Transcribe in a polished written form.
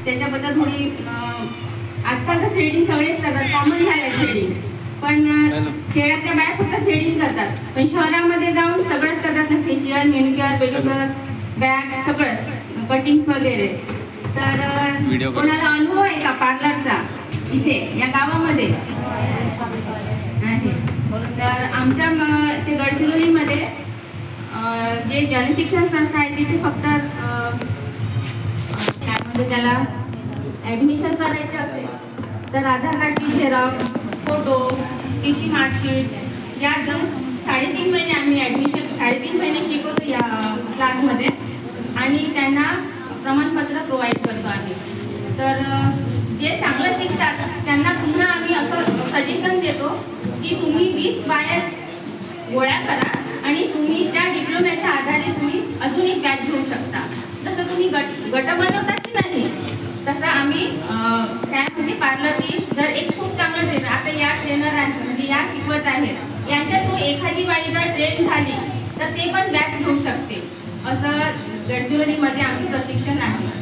त्याच्याबद्दल थोडी आजकाल तर थ्रेडिंग सगळेच करतात, कॉमन झालं थ्रेडिंग. पण खेड्यातल्या बाया फक्त थ्रेडिंग करतात, पण शहरामध्ये जाऊन सगळंच करतात ना, फेशियल, मेनिक्युअर, पेडिक्युअर, बॅग सगळंच, कटिंग्स वगैरे. तर कोणाला अनुभव आहे का पार्लरचा इथे या गावामध्ये आहे? तर आमच्या ते गडचिरोलीमध्ये जे जनशिक्षण संस्था आहे तिथे फक्त त्यामध्ये त्याला ॲडमिशन करायचे असेल तर आधार कार्डची झेरॉक्स, फोटो, टीसी मार्कशीट या 3.5 महिने आम्ही ॲडमिशन 3.5 महिने शिकवतो या क्लासमध्ये आणि त्यांना प्रमाणपत्र प्रोव्हाइड करतो आम्ही. तर जे चांगलं शिकतात त्यांना पुन्हा आम्ही असं सजेशन देतो की तुम्ही 20 बाया गोळा करा आणि तुम्ही त्या डिप्लोम्याच्या आधारे तुम्ही अजून एक बॅच घेऊ शकता. जसं तुम्ही गट बनवता की नाही तसं आम्ही त्यामध्ये पार्लरची जर एक खूप चांगलं ट्रेनर, आता या ट्रेनर आहे म्हणजे या शिकवत आहेत, यांच्या थ्रू एखादी बाई जर ट्रेन झाली तर ते पण बॅच घेऊ शकते. असं गडचिरोलीमध्ये आमचं प्रशिक्षण आहे.